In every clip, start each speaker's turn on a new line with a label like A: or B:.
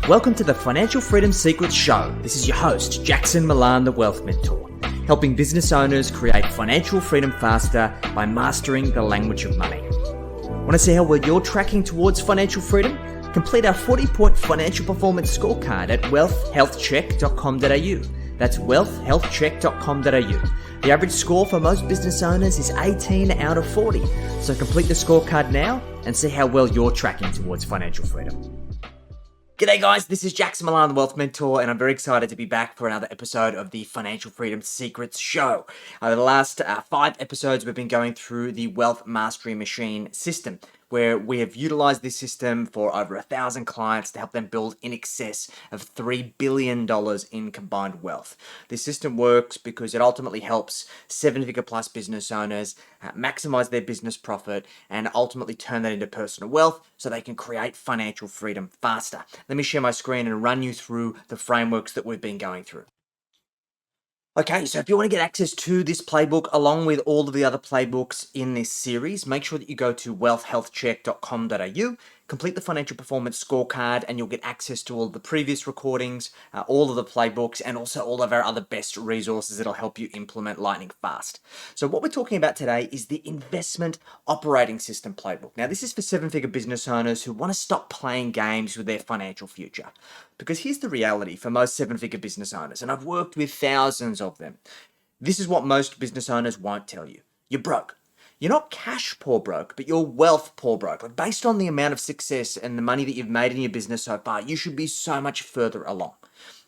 A: Welcome to the Financial Freedom Secrets Show. This is your host, Jackson Millan, the Wealth Mentor, helping business owners create financial freedom faster by mastering the language of money. Want to see how well you're tracking towards financial freedom? Complete our 40-point financial performance scorecard at wealthhealthcheck.com.au. That's wealthhealthcheck.com.au. The average score for most business owners is 18 out of 40. So complete the scorecard now and see how well you're tracking towards financial freedom. G'day guys, this is Jackson Millan, the Wealth Mentor, and I'm very excited to be back for another episode of the Financial Freedom Secrets Show. The last 5 episodes we've been going through the Wealth Mastery Machine system, where we have utilized this system for over 1,000 clients to help them build in excess of $3 billion in combined wealth. This system works because it ultimately helps 7-figure plus business owners maximize their business profit and ultimately turn that into personal wealth so they can create financial freedom faster. Let me share my screen and run you through the frameworks that we've been going through. Okay, so if you want to get access to this playbook along with all of the other playbooks in this series, make sure that you go to wealthhealthcheck.com.au, complete the financial performance scorecard, and you'll get access to all of the previous recordings, all of the playbooks, and also all of our other best resources that'll help you implement lightning fast. So what we're talking about today is the Investment Operating System Playbook. Now, this is for 7-figure business owners who want to stop playing games with their financial future. Because here's the reality for most 7-figure business owners, and I've worked with thousands of them. This is what most business owners won't tell you. You're broke. You're not cash poor broke, but you're wealth poor broke. Like based on the amount of success and the money that you've made in your business so far, you should be so much further along.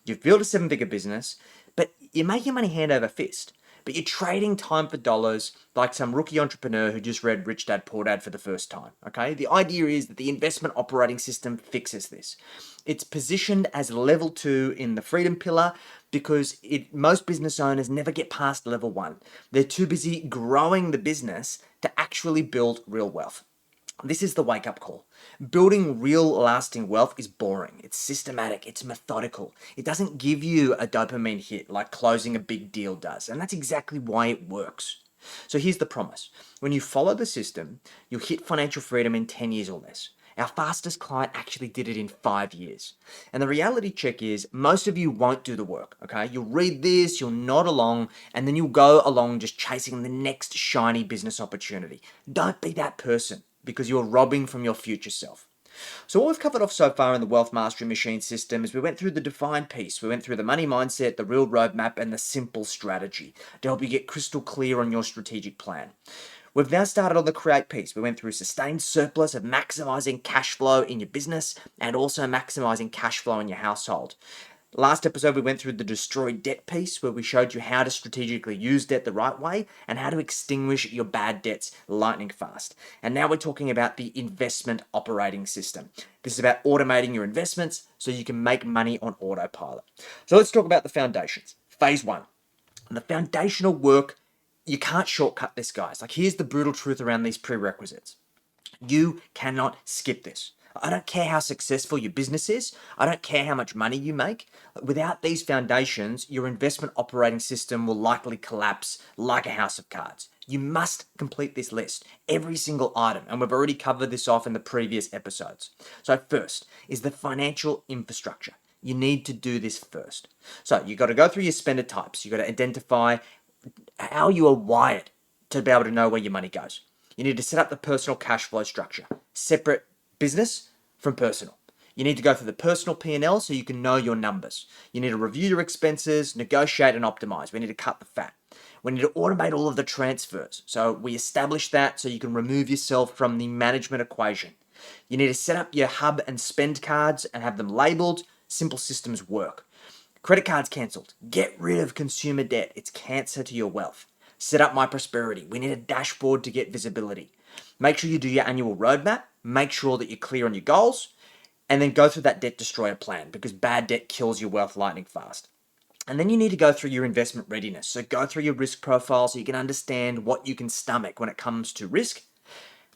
A: You've built a 7-figure business, but you're making money hand over fist. But you're trading time for dollars like some rookie entrepreneur who just read Rich Dad Poor Dad for the first time, okay? The idea is that the investment operating system fixes this. It's positioned as level 2 in the freedom pillar because most business owners never get past level 1. They're too busy growing the business to actually build real wealth. This is the wake-up call. Building real lasting wealth is boring. It's systematic. It's methodical. It doesn't give you a dopamine hit like closing a big deal does. And that's exactly why it works. So here's the promise. When you follow the system, you'll hit financial freedom in 10 years or less. Our fastest client actually did it in 5 years. And the reality check is most of you won't do the work, okay? You'll read this, you'll nod along, and then you'll go along just chasing the next shiny business opportunity. Don't be that person, because you're robbing from your future self. So what we've covered off so far in the Wealth Mastery Machine system is we went through the define piece, we went through the money mindset, the real roadmap, and the simple strategy to help you get crystal clear on your strategic plan. We've now started on the create piece. We went through sustained surplus of maximizing cash flow in your business and also maximizing cash flow in your household. Last episode, we went through the destroy debt piece where we showed you how to strategically use debt the right way and how to extinguish your bad debts lightning fast. And now we're talking about the investment operating system. This is about automating your investments so you can make money on autopilot. So let's talk about the foundations. Phase 1. The foundational work, you can't shortcut this, guys. Like here's the brutal truth around these prerequisites. You cannot skip this. I don't care how successful your business is. I don't care how much money you make. Without these foundations, your investment operating system will likely collapse like a house of cards. You must complete this list, every single item, and we've already covered this off in the previous episodes. So first is the financial infrastructure. You need to do this first. So you've got to go through your spender types. You've got to identify how you are wired to be able to know where your money goes. You need to set up the personal cash flow structure, separate business from personal. You need to go through the personal P&L so you can know your numbers. You need to review your expenses, negotiate and optimize. We need to cut the fat. We need to automate all of the transfers. So we establish that so you can remove yourself from the management equation. You need to set up your hub and spend cards and have them labeled. Simple systems work. Credit cards cancelled. Get rid of consumer debt. It's cancer to your wealth. Set up My Prosperity. We need a dashboard to get visibility. Make sure you do your annual roadmap. Make sure that you're clear on your goals. And then go through that debt destroyer plan because bad debt kills your wealth lightning fast. And then you need to go through your investment readiness. So go through your risk profile so you can understand what you can stomach when it comes to risk.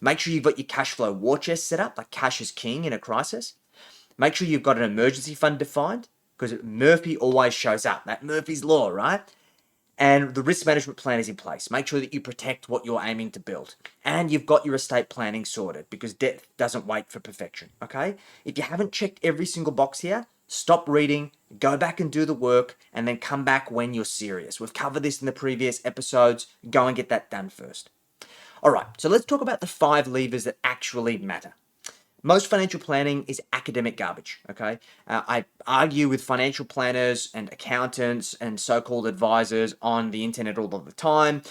A: Make sure you've got your cash flow war chest set up, like cash is king in a crisis. Make sure you've got an emergency fund defined because Murphy always shows up. That Murphy's law, right? And the risk management plan is in place. Make sure that you protect what you're aiming to build. And you've got your estate planning sorted because debt doesn't wait for perfection, okay? If you haven't checked every single box here, stop reading, go back and do the work, and then come back when you're serious. We've covered this in the previous episodes. Go and get that done first. All right, so let's talk about the 5 levers that actually matter. Most financial planning is academic garbage, okay? I argue with financial planners and accountants and so-called advisors on the internet all of the time.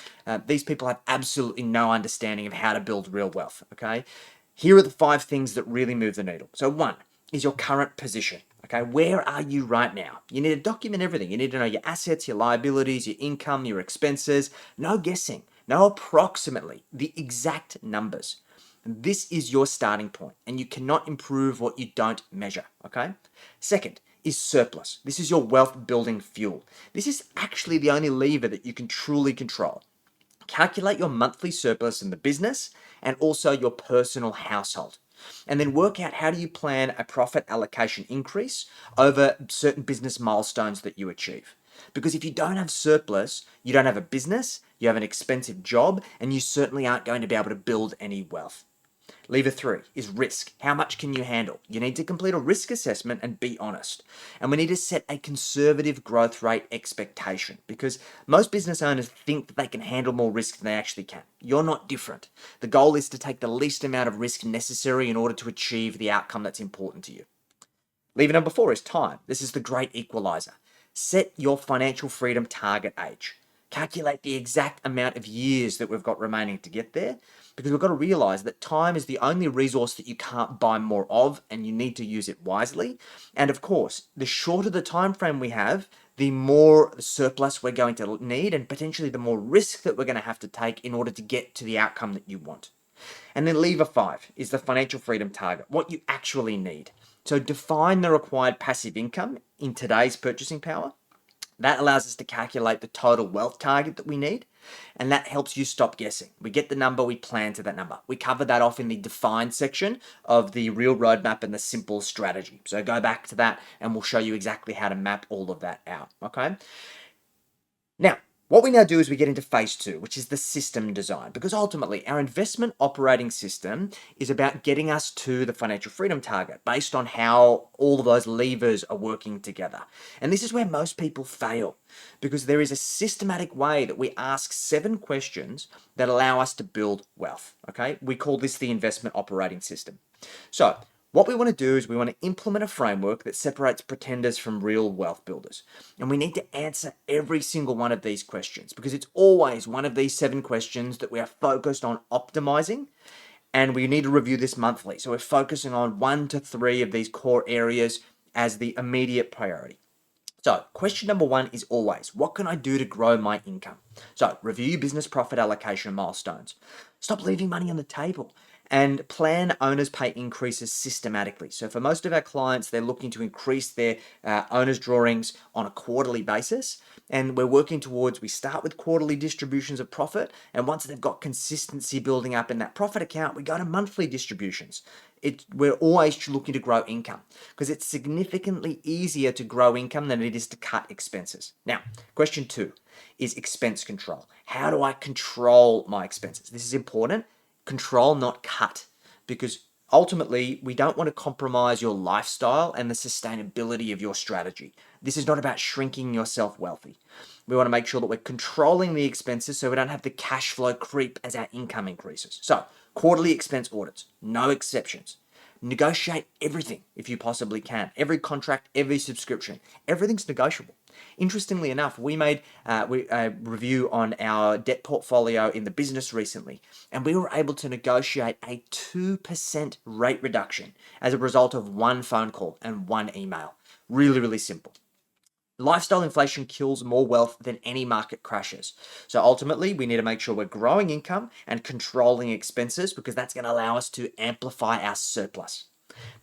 A: These people have absolutely no understanding of how to build real wealth, okay? Here are the 5 things that really move the needle. So 1 is your current position, okay? Where are you right now? You need to document everything. You need to know your assets, your liabilities, your income, your expenses. No guessing, no approximately, the exact numbers. This is your starting point, and you cannot improve what you don't measure, okay? Second is surplus. This is your wealth building fuel. This is actually the only lever that you can truly control. Calculate your monthly surplus in the business and also your personal household. And then work out how do you plan a profit allocation increase over certain business milestones that you achieve. Because if you don't have surplus, you don't have a business, you have an expensive job, and you certainly aren't going to be able to build any wealth. Lever 3 is risk. How much can you handle? You need to complete a risk assessment and be honest. And we need to set a conservative growth rate expectation because most business owners think that they can handle more risk than they actually can. You're not different. The goal is to take the least amount of risk necessary in order to achieve the outcome that's important to you. Lever number 4 is time. This is the great equalizer. Set your financial freedom target age. Calculate the exact amount of years that we've got remaining to get there because we've got to realize that time is the only resource that you can't buy more of and you need to use it wisely. And of course, the shorter the time frame we have, the more surplus we're going to need and potentially the more risk that we're going to have to take in order to get to the outcome that you want. And then lever 5 is the financial freedom target, what you actually need. So define the required passive income in today's purchasing power. That allows us to calculate the total wealth target that we need, and that helps you stop guessing. We get the number, we plan to that number. We cover that off in the define section of the real roadmap and the simple strategy. So go back to that and we'll show you exactly how to map all of that out, okay? Now, what we now do is we get into phase 2, which is the system design, because ultimately our investment operating system is about getting us to the financial freedom target based on how all of those levers are working together. And this is where most people fail because there is a systematic way that we ask 7 questions that allow us to build wealth. Okay, we call this the investment operating system. So what we want to do is we want to implement a framework that separates pretenders from real wealth builders. And we need to answer every single one of these questions because it's always one of these 7 questions that we are focused on optimizing. And we need to review this monthly. So we're focusing on 1 to 3 of these core areas as the immediate priority. So question number 1 is always, what can I do to grow my income? So review your business profit allocation milestones. Stop leaving money on the table and plan owner's pay increases systematically. So for most of our clients, they're looking to increase their owner's drawings on a quarterly basis. And we're working towards, we start with quarterly distributions of profit. And once they've got consistency building up in that profit account, we go to monthly distributions. We're always looking to grow income because it's significantly easier to grow income than it is to cut expenses. Now, question 2 is expense control. How do I control my expenses? This is important. Control, not cut, because ultimately we don't want to compromise your lifestyle and the sustainability of your strategy. This is not about shrinking yourself wealthy. We want to make sure that we're controlling the expenses so we don't have the cash flow creep as our income increases. So, quarterly expense audits, no exceptions. Negotiate everything if you possibly can. Every contract, every subscription, everything's negotiable. Interestingly enough, we made a review on our debt portfolio in the business recently, and we were able to negotiate a 2% rate reduction as a result of 1 phone call and 1 email. Really, really simple. Lifestyle inflation kills more wealth than any market crashes. So ultimately, we need to make sure we're growing income and controlling expenses because that's going to allow us to amplify our surplus.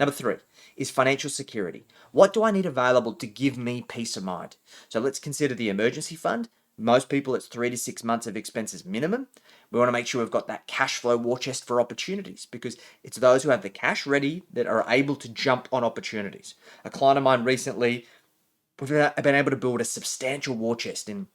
A: Number 3 is financial security. What do I need available to give me peace of mind? So let's consider the emergency fund. Most people, it's 3 to 6 months of expenses minimum. We want to make sure we've got that cash flow war chest for opportunities because it's those who have the cash ready that are able to jump on opportunities. A client of mine recently, we've been able to build a substantial war chest in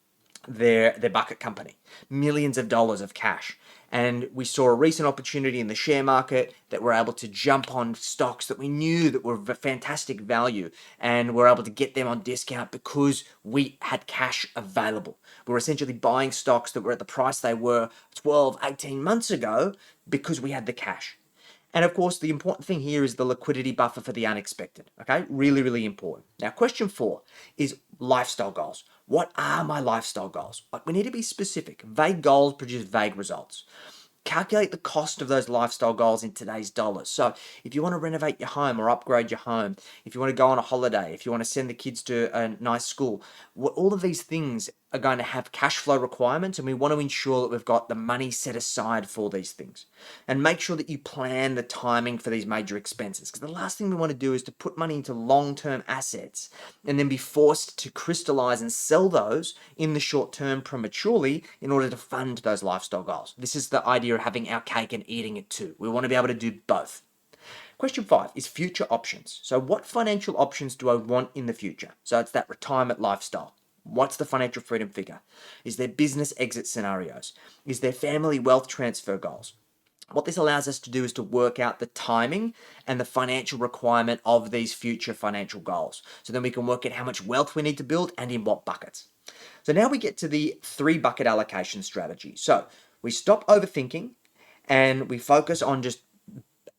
A: their bucket company, millions of dollars of cash. And we saw a recent opportunity in the share market that we're able to jump on stocks that we knew that were of fantastic value, and we're able to get them on discount because we had cash available. We were essentially buying stocks that were at the price they were 12, 18 months ago because we had the cash. And of course, the important thing here is the liquidity buffer for the unexpected. Okay, really, really important. Now, question 4 is lifestyle goals. What are my lifestyle goals? Like, we need to be specific. Vague goals produce vague results. Calculate the cost of those lifestyle goals in today's dollars. So if you want to renovate your home or upgrade your home, if you want to go on a holiday, if you want to send the kids to a nice school, all of these things are going to have cash flow requirements, and we want to ensure that we've got the money set aside for these things. And make sure that you plan the timing for these major expenses, because the last thing we want to do is to put money into long-term assets and then be forced to crystallize and sell those in the short term prematurely in order to fund those lifestyle goals. This is the idea of having our cake and eating it too. We want to be able to do both. Question 5 is future options. So what financial options do I want in the future? So it's that retirement lifestyle. What's the financial freedom figure? Is there business exit scenarios? Is there family wealth transfer goals? What this allows us to do is to work out the timing and the financial requirement of these future financial goals. So then we can work out how much wealth we need to build and in what buckets. So now we get to the 3-bucket allocation strategy. So we stop overthinking and we focus on just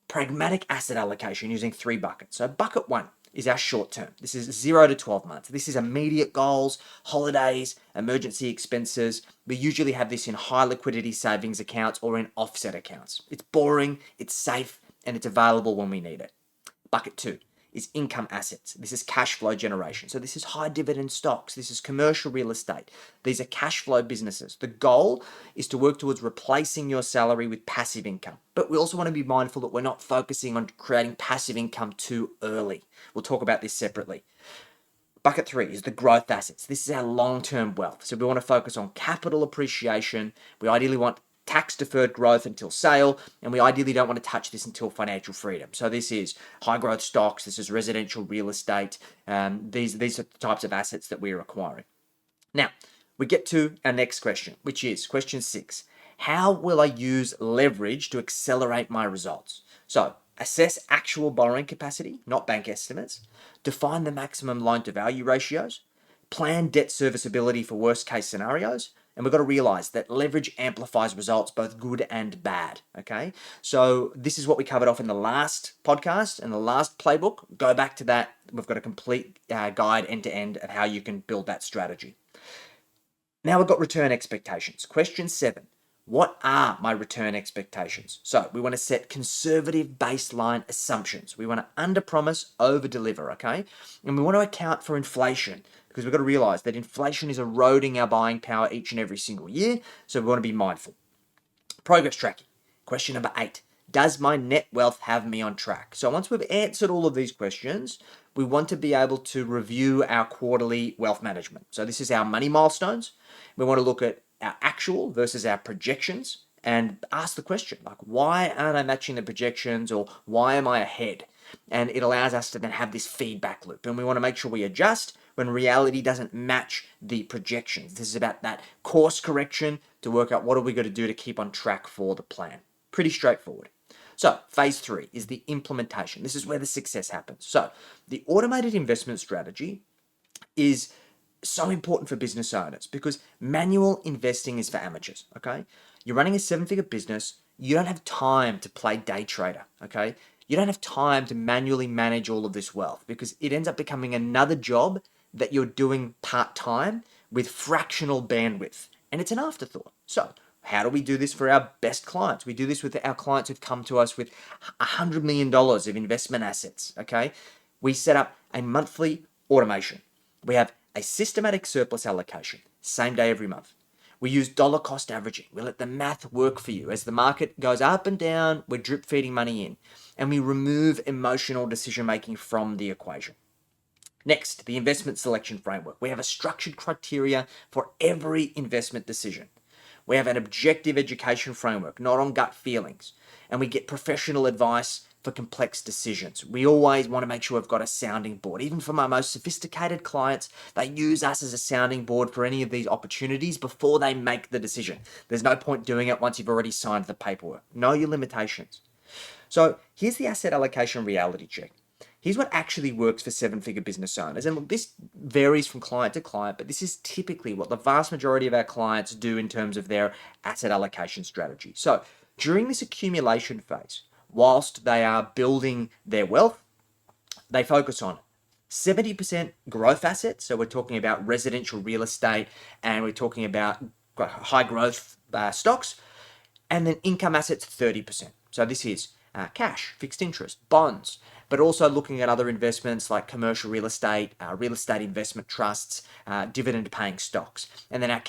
A: pragmatic asset allocation using 3 buckets. So bucket 1 is our short term. This is 0 to 12 months. This is immediate goals, holidays, emergency expenses. We usually have this in high liquidity savings accounts or in offset accounts. It's boring, it's safe, and it's available when we need it. Bucket 2 is income assets. This is cash flow generation. So this is high dividend stocks. This is commercial real estate. These are cash flow businesses. The goal is to work towards replacing your salary with passive income. But we also want to be mindful that we're not focusing on creating passive income too early. We'll talk about this separately. Bucket 3 is the growth assets. This is our long-term wealth. So we want to focus on capital appreciation. We ideally want tax-deferred growth until sale, and we ideally don't want to touch this until financial freedom. So this is high-growth stocks, this is residential real estate. These are the types of assets that we're acquiring. Now, we get to our next question, which is question 6. How will I use leverage to accelerate my results? So, assess actual borrowing capacity, not bank estimates. Define the maximum loan-to-value ratios. Plan debt serviceability for worst-case scenarios. And we've got to realize that leverage amplifies results, both good and bad. Okay. So this is what we covered off in the last podcast and the last playbook. Go back to that. We've got a complete guide end to end of how you can build that strategy. Now we've got return expectations. Question 7. What are my return expectations? So we want to set conservative baseline assumptions. We want to under-promise, over-deliver, okay? And we want to account for inflation, because we've got to realize that inflation is eroding our buying power each and every single year, so we want to be mindful. Progress tracking. Question number 8. Does my net wealth have me on track? So once we've answered all of these questions, we want to be able to review our quarterly wealth management. So this is our money milestones. We want to look at our actual versus our projections and ask the question, like, why aren't I matching the projections, or why am I ahead? And it allows us to then have this feedback loop, and we want to make sure we adjust when reality doesn't match the projections. This is about that course correction to work out what are we going to do to keep on track for the plan. Pretty straightforward. So phase 3 is the implementation. This is where the success happens. So the automated investment strategy is so important for business owners because manual investing is for amateurs, okay? You're running a 7-figure business. You don't have time to play day trader, okay? You don't have time to manually manage all of this wealth because it ends up becoming another job that you're doing part-time with fractional bandwidth, and it's an afterthought. So how do we do this for our best clients? We do this with our clients who've come to us with $100 million of investment assets, okay? We set up a monthly automation. We have a systematic surplus allocation, same day every month. We use dollar cost averaging. We let the math work for you. As the market goes up and down, we're drip feeding money in. And we remove emotional decision making from the equation. Next, the investment selection framework. We have a structured criteria for every investment decision. We have an objective education framework, not on gut feelings. And we get professional advice for complex decisions. We always want to make sure we've got a sounding board. Even for my most sophisticated clients, they use us as a sounding board for any of these opportunities before they make the decision. There's no point doing it once you've already signed the paperwork. Know your limitations. So here's the asset allocation reality check. Here's what actually works for seven-figure business owners. And this varies from client to client, but this is typically what the vast majority of our clients do in terms of their asset allocation strategy. So during this accumulation phase, whilst they are building their wealth, they focus on 70% growth assets. So we're talking about residential real estate and we're talking about high growth stocks, and then income assets 30%. So this is cash, fixed interest, bonds, but also looking at other investments like commercial real estate investment trusts, dividend paying stocks. And then our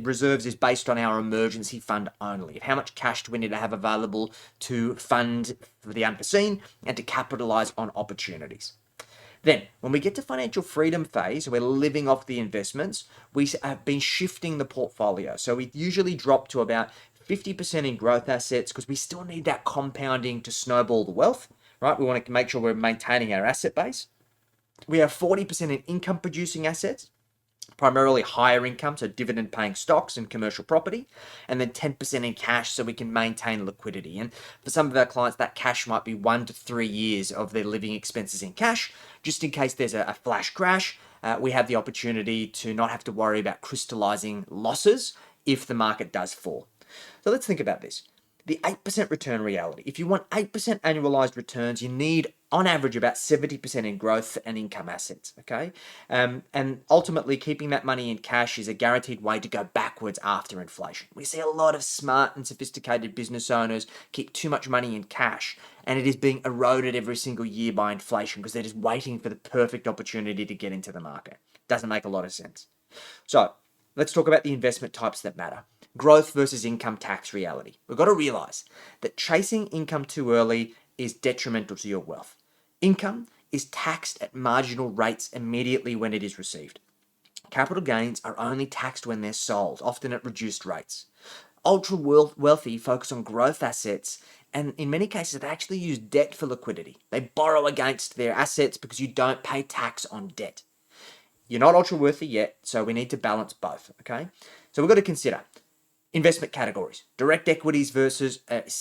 A: reserves is based on our emergency fund only. How much cash do we need to have available to fund for the unforeseen and to capitalize on opportunities? Then, when we get to financial freedom phase, we're living off the investments, we have been shifting the portfolio. So we usually drop to about 50% in growth assets because we still need that compounding to snowball the wealth, right? We want to make sure we're maintaining our asset base. We have 40% in income producing assets, primarily higher income, so dividend paying stocks and commercial property, and then 10% in cash so we can maintain liquidity. And for some of our clients, that cash might be 1 to 3 years of their living expenses in cash, just in case there's a flash crash. We have the opportunity to not have to worry about crystallizing losses if the market does fall. So let's think about this. The 8% return reality. If you want 8% annualized returns, you need on average about 70% in growth and income assets, okay? And ultimately keeping that money in cash is a guaranteed way to go backwards after inflation. We see a lot of smart and sophisticated business owners keep too much money in cash, and it is being eroded every single year by inflation because they're just waiting for the perfect opportunity to get into the market. Doesn't make a lot of sense. So let's talk about the investment types that matter. Growth versus income tax reality. We've got to realize that chasing income too early is detrimental to your wealth. Income is taxed at marginal rates immediately when it is received. Capital gains are only taxed when they're sold, often at reduced rates. Ultra wealthy focus on growth assets, and in many cases they actually use debt for liquidity. They borrow against their assets because you don't pay tax on debt. You're not ultra wealthy yet, so we need to balance both, okay? So we've got to consider investment categories, direct equities versus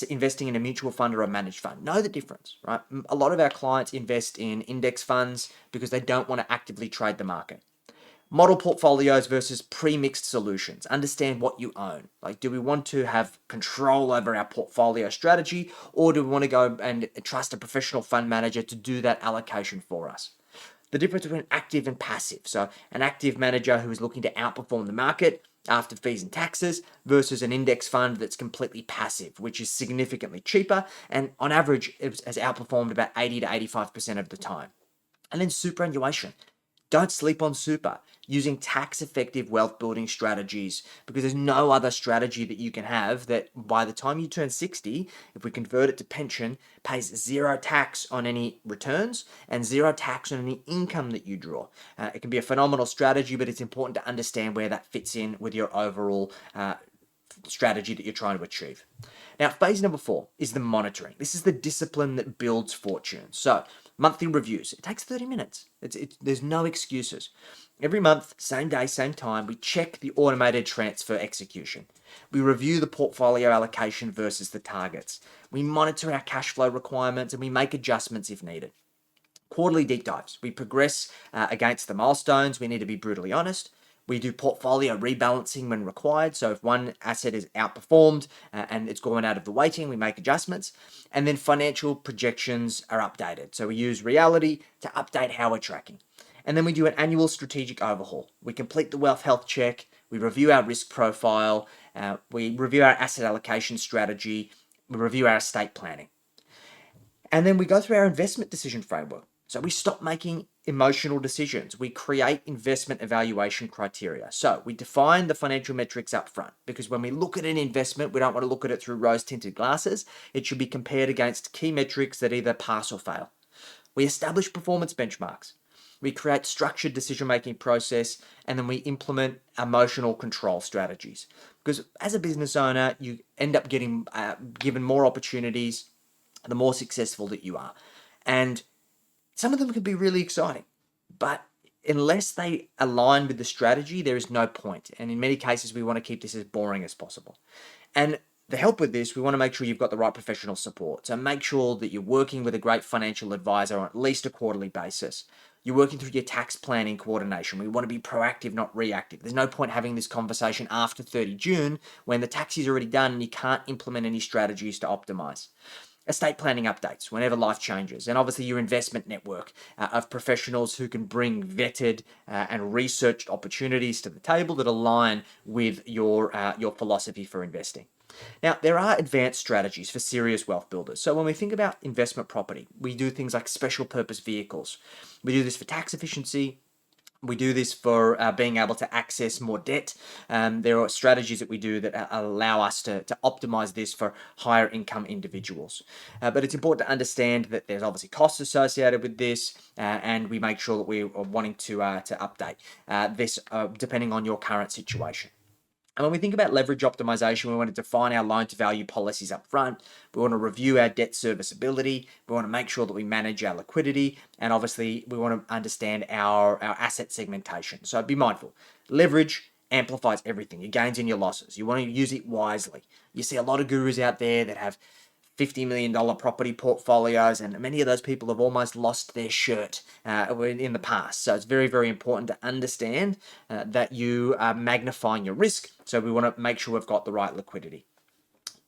A: investing in a mutual fund or a managed fund. Know the difference, right? A lot of our clients invest in index funds because they don't want to actively trade the market. Model portfolios versus pre-mixed solutions. Understand what you own. Like, do we want to have control over our portfolio strategy, or do we want to go and trust a professional fund manager to do that allocation for us? The difference between active and passive. So an active manager who is looking to outperform the market after fees and taxes versus an index fund that's completely passive, which is significantly cheaper and on average has outperformed about 80 to 85% of the time. And then superannuation. Don't sleep on super. Using tax-effective wealth building strategies, because there's no other strategy that you can have that by the time you turn 60, if we convert it to pension, pays zero tax on any returns and zero tax on any income that you draw. It can be a phenomenal strategy, but it's important to understand where that fits in with your overall strategy that you're trying to achieve. Now, phase number 4 is the monitoring. This is the discipline that builds fortune. So, monthly reviews. It takes 30 minutes. There's no excuses. Every month, same day, same time, we check the automated transfer execution. We review the portfolio allocation versus the targets. We monitor our cash flow requirements and we make adjustments if needed. Quarterly deep dives. We progress against the milestones. We need to be brutally honest. We do portfolio rebalancing when required. So if one asset is outperformed and it's gone out of the weighting, we make adjustments. And then financial projections are updated. So we use reality to update how we're tracking. And then we do an annual strategic overhaul. We complete the wealth health check. We review our risk profile. We review our asset allocation strategy. We review our estate planning. And then we go through our investment decision framework. So we stop making emotional decisions. We create investment evaluation criteria. So we define the financial metrics up front, because when we look at an investment, we don't want to look at it through rose-tinted glasses. It should be compared against key metrics that either pass or fail. We establish performance benchmarks. We create structured decision-making process, and then we implement emotional control strategies. Because as a business owner, you end up getting given more opportunities the more successful that you are. And some of them can be really exciting, but unless they align with the strategy, there is no point. And in many cases, we want to keep this as boring as possible. And to help with this, we want to make sure you've got the right professional support. So make sure that you're working with a great financial advisor on at least a quarterly basis. You're working through your tax planning coordination. We want to be proactive, not reactive. There's no point having this conversation after 30 June when the tax is already done and you can't implement any strategies to optimize. Estate planning updates whenever life changes, and obviously your investment network of professionals who can bring vetted and researched opportunities to the table that align with your philosophy for investing. Now, there are advanced strategies for serious wealth builders. So when we think about investment property, we do things like special purpose vehicles. We do this for tax efficiency. We do this for being able to access more debt. There are strategies that we do that allow us to optimize this for higher income individuals. But it's important to understand that there's obviously costs associated with this, and we make sure that we are wanting to update this depending on your current situation. And when we think about leverage optimization, we want to define our loan to value policies up front. We want to review our debt serviceability. We want to make sure that we manage our liquidity. And obviously, we want to understand our asset segmentation. So be mindful. Leverage amplifies everything, your gains and your losses. You want to use it wisely. You see a lot of gurus out there that have $50 million property portfolios, and many of those people have almost lost their shirt in the past. So it's very, very important to understand that you are magnifying your risk. So we want to make sure we've got the right liquidity.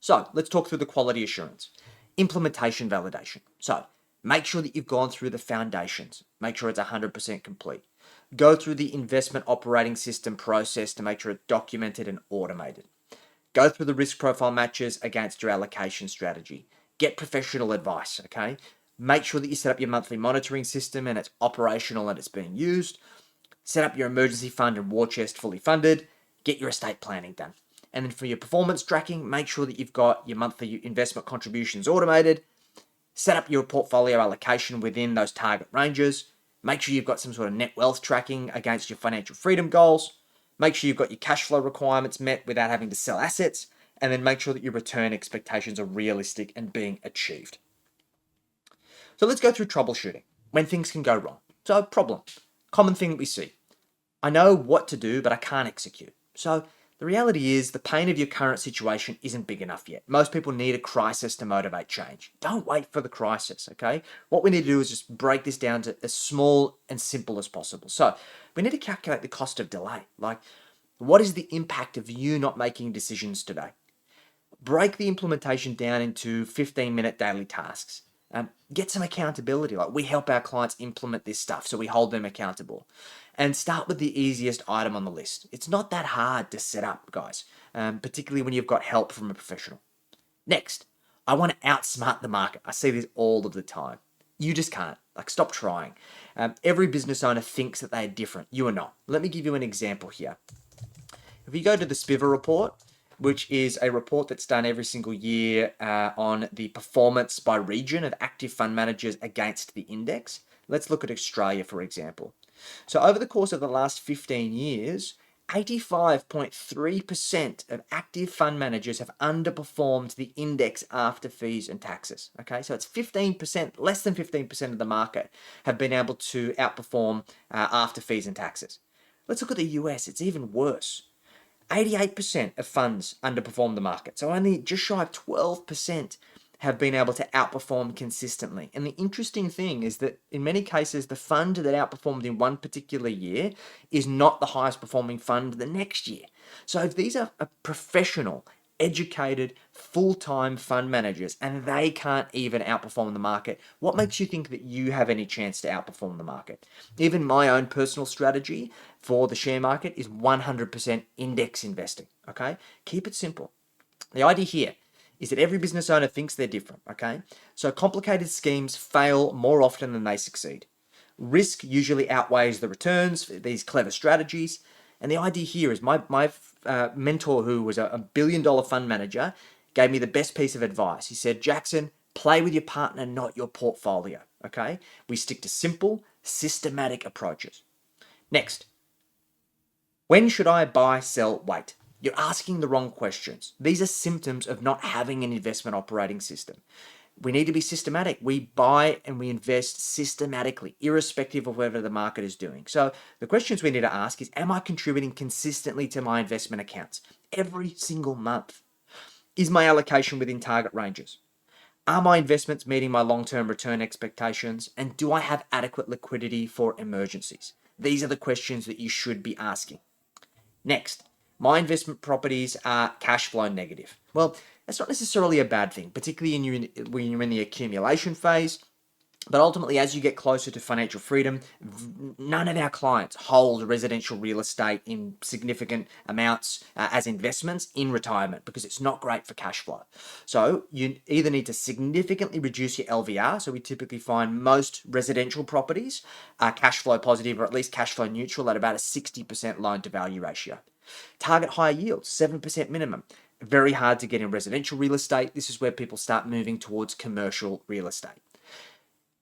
A: So let's talk through the quality assurance. Implementation validation. So make sure that you've gone through the foundations. Make sure it's 100% complete. Go through the investment operating system process to make sure it's documented and automated. Go through the risk profile matches against your allocation strategy. Get professional advice, okay? Make sure that you set up your monthly monitoring system and it's operational and it's being used. Set up your emergency fund and war chest fully funded. Get your estate planning done. And then for your performance tracking, make sure that you've got your monthly investment contributions automated. Set up your portfolio allocation within those target ranges. Make sure you've got some sort of net wealth tracking against your financial freedom goals. Make sure you've got your cash flow requirements met without having to sell assets, and then make sure that your return expectations are realistic and being achieved. So let's go through troubleshooting, when things can go wrong. So problem, common thing that we see. I know what to do, but I can't execute. So the reality is the pain of your current situation isn't big enough yet. Most people need a crisis to motivate change. Don't wait for the crisis, okay? What we need to do is just break this down to as small and simple as possible. So we need to calculate the cost of delay. Like, what is the impact of you not making decisions today? Break the implementation down into 15-minute daily tasks. Get some accountability. Like, we help our clients implement this stuff, so we hold them accountable. And start with the easiest item on the list. It's not that hard to set up, guys, particularly when you've got help from a professional. Next, I want to outsmart the market. I see this all of the time. You just can't. Like, stop trying. Every business owner thinks that they are different. You are not. Let me give you an example here. If you go to the Spiver report, which is a report that's done every single year on the performance by region of active fund managers against the index. Let's look at Australia, for example. So over the course of the last 15 years, 85.3% of active fund managers have underperformed the index after fees and taxes. Okay, so it's 15%, less than 15% of the market have been able to outperform after fees and taxes. Let's look at the US, it's even worse. 88% of funds underperform the market, so only just shy of 12% have been able to outperform consistently. And the interesting thing is that in many cases, the fund that outperformed in one particular year is not the highest performing fund the next year. So if these are professional, educated, full-time fund managers and they can't even outperform the market, what makes you think that you have any chance to outperform the market? Even my own personal strategy for the share market is 100% index investing, okay? Keep it simple. The idea here is that every business owner thinks they're different, okay? So complicated schemes fail more often than they succeed. Risk usually outweighs the returns for these clever strategies. And the idea here is my mentor, who was a billion-dollar fund manager, gave me the best piece of advice. He said, Jackson, play with your partner, not your portfolio, okay? We stick to simple, systematic approaches. Next, when should I buy, sell, wait? You're asking the wrong questions. These are symptoms of not having an investment operating system. We need to be systematic. We buy and we invest systematically, irrespective of whatever the market is doing. So the questions we need to ask is, am I contributing consistently to my investment accounts every single month? Is my allocation within target ranges? Are my investments meeting my long-term return expectations? And do I have adequate liquidity for emergencies? These are the questions that you should be asking. Next, my investment properties are cash flow negative. Well, that's not necessarily a bad thing, particularly when you're in the accumulation phase. But ultimately, as you get closer to financial freedom, none of our clients hold residential real estate in significant amounts as investments in retirement because it's not great for cash flow. So you either need to significantly reduce your LVR. So we typically find most residential properties are cash flow positive or at least cash flow neutral at about a 60% loan to value ratio. Target higher yields, 7% minimum. Very hard to get in residential real estate. This is where people start moving towards commercial real estate.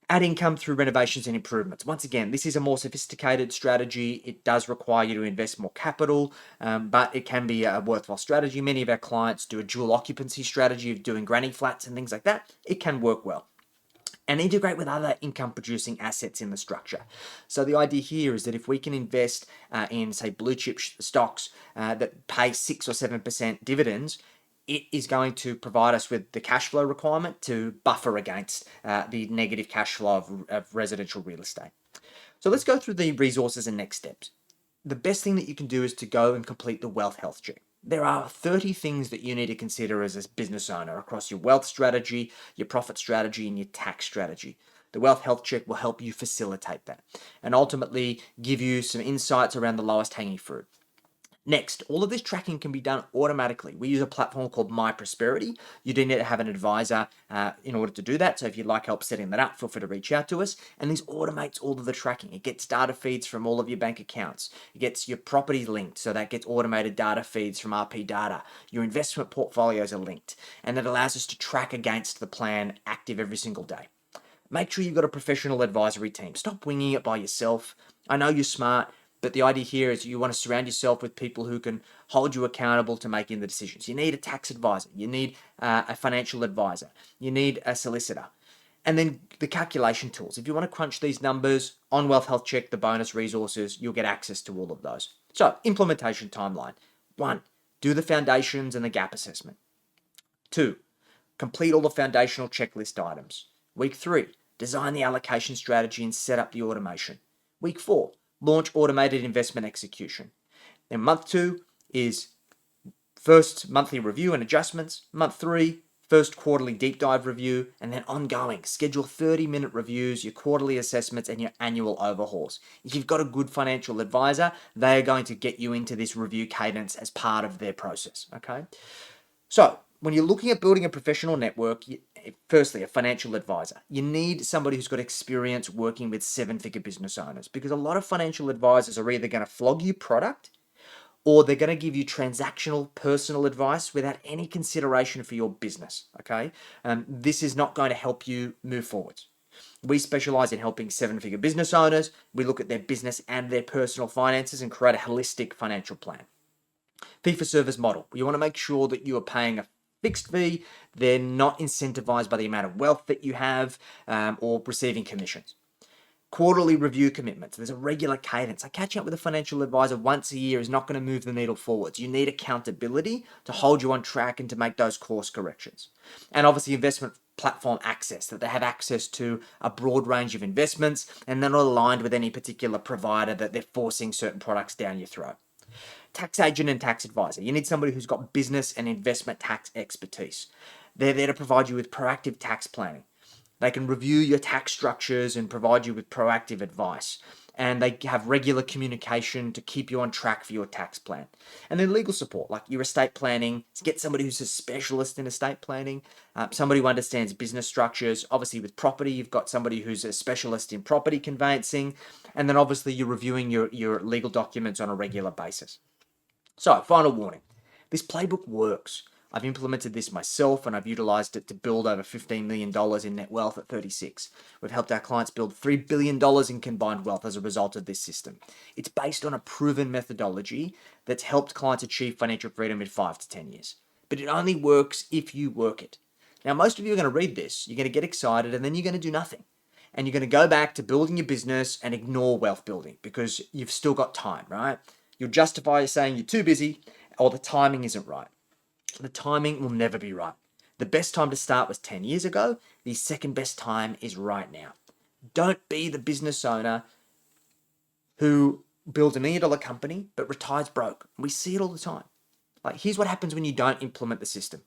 A: Add income through renovations and improvements. Once again, this is a more sophisticated strategy. It does require you to invest more capital, but it can be a worthwhile strategy. Many of our clients do a dual occupancy strategy of doing granny flats and things like that. It can work well. And integrate with other income producing assets in the structure. So the idea here is that if we can invest in, say, blue chip stocks that pay 6 or 7% dividends, it is going to provide us with the cash flow requirement to buffer against the negative cash flow of residential real estate. So let's go through the resources and next steps. The best thing that you can do is to go and complete the wealth health check. There are 30 things that you need to consider as a business owner across your wealth strategy, your profit strategy, and your tax strategy. The wealth health check will help you facilitate that and ultimately give you some insights around the lowest hanging fruit. Next, all of this tracking can be done automatically. We use a platform called My Prosperity. You do need to have an advisor in order to do that. So if you'd like help setting that up, feel free to reach out to us. And this automates all of the tracking. It gets data feeds from all of your bank accounts. It gets your property linked. So that gets automated data feeds from RP Data. Your investment portfolios are linked. And that allows us to track against the plan active every single day. Make sure you've got a professional advisory team. Stop winging it by yourself. I know you're smart. But the idea here is you want to surround yourself with people who can hold you accountable to making the decisions. You need a tax advisor. You need a financial advisor. You need a solicitor. And then the calculation tools. If you want to crunch these numbers on Wealth Health Check, the bonus resources, you'll get access to all of those. So, implementation timeline. 1, do the foundations and the gap assessment. 2, complete all the foundational checklist items. Week 3, design the allocation strategy and set up the automation. Week 4, launch automated investment execution. Then month 2 is first monthly review and adjustments. Month 3, first quarterly deep dive review, and then ongoing. Schedule 30-minute reviews, your quarterly assessments, and your annual overhauls. If you've got a good financial advisor, they are going to get you into this review cadence as part of their process, okay? So, when you're looking at building a professional network, firstly, a financial advisor. You need somebody who's got experience working with 7-figure business owners because a lot of financial advisors are either going to flog you product or they're going to give you transactional personal advice without any consideration for your business, okay? This is not going to help you move forwards. We specialize in helping 7-figure business owners. We look at their business and their personal finances and create a holistic financial plan. Fee-for-service model. You want to make sure that you are paying a fixed fee. They're not incentivized by the amount of wealth that you have or receiving commissions. Quarterly review commitments. There's a regular cadence. Catching up with a financial advisor once a year is not going to move the needle forwards. You need accountability to hold you on track and to make those course corrections. And obviously investment platform access, that they have access to a broad range of investments and they're not aligned with any particular provider that they're forcing certain products down your throat. Tax agent and tax advisor. You need somebody who's got business and investment tax expertise. They're there to provide you with proactive tax planning. They can review your tax structures and provide you with proactive advice. And they have regular communication to keep you on track for your tax plan. And then legal support, like your estate planning. Get somebody who's a specialist in estate planning, somebody who understands business structures. Obviously, with property, you've got somebody who's a specialist in property conveyancing. And then obviously, you're reviewing your legal documents on a regular basis. So, final warning. This playbook works. I've implemented this myself and I've utilized it to build over $15 million in net wealth at 36. We've helped our clients build $3 billion in combined wealth as a result of this system. It's based on a proven methodology that's helped clients achieve financial freedom in 5 to 10 years. But it only works if you work it. Now, most of you are going to read this, you're going to get excited, and then you're going to do nothing. And you're going to go back to building your business and ignore wealth building because you've still got time, right? You'll justify saying you're too busy or the timing isn't right. The timing will never be right. The best time to start was 10 years ago. The second best time is right now. Don't be the business owner who builds $1 million company but retires broke. We see it all the time. Like, here's what happens when you don't implement the system.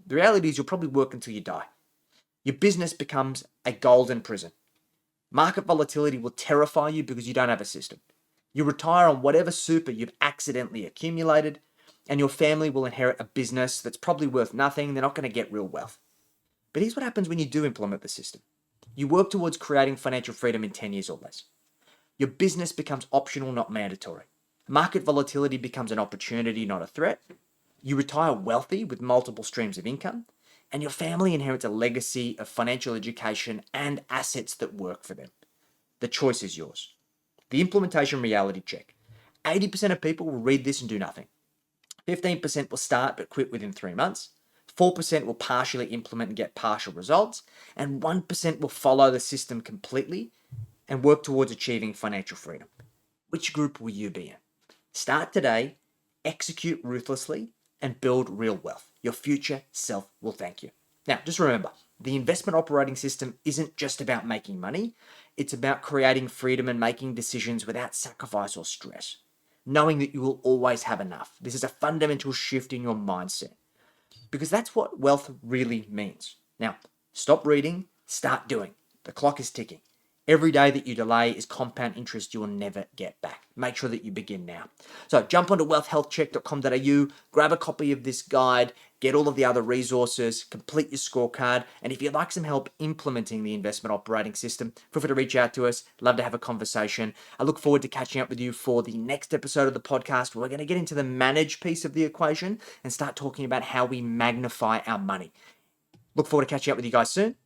A: The reality is you'll probably work until you die. Your business becomes a golden prison. Market volatility will terrify you because you don't have a system. You retire on whatever super you've accidentally accumulated, and your family will inherit a business that's probably worth nothing. They're not going to get real wealth. But here's what happens when you do implement the system. You work towards creating financial freedom in 10 years or less. Your business becomes optional, not mandatory. Market volatility becomes an opportunity, not a threat. You retire wealthy with multiple streams of income, and your family inherits a legacy of financial education and assets that work for them. The choice is yours. The implementation reality check. 80% of people will read this and do nothing. 15% will start but quit within 3 months. 4% will partially implement and get partial results. And 1% will follow the system completely and work towards achieving financial freedom. Which group will you be in? Start today, execute ruthlessly, and build real wealth. Your future self will thank you. Now, just remember, the investment operating system isn't just about making money. It's about creating freedom and making decisions without sacrifice or stress, knowing that you will always have enough. This is a fundamental shift in your mindset because that's what wealth really means. Now, stop reading, start doing. The clock is ticking. Every day that you delay is compound interest you will never get back. Make sure that you begin now. So jump onto wealthhealthcheck.com.au, grab a copy of this guide, get all of the other resources, complete your scorecard, and if you'd like some help implementing the investment operating system, feel free to reach out to us. Love to have a conversation. I look forward to catching up with you for the next episode of the podcast. We're going to get into the manage piece of the equation and start talking about how we magnify our money. Look forward to catching up with you guys soon.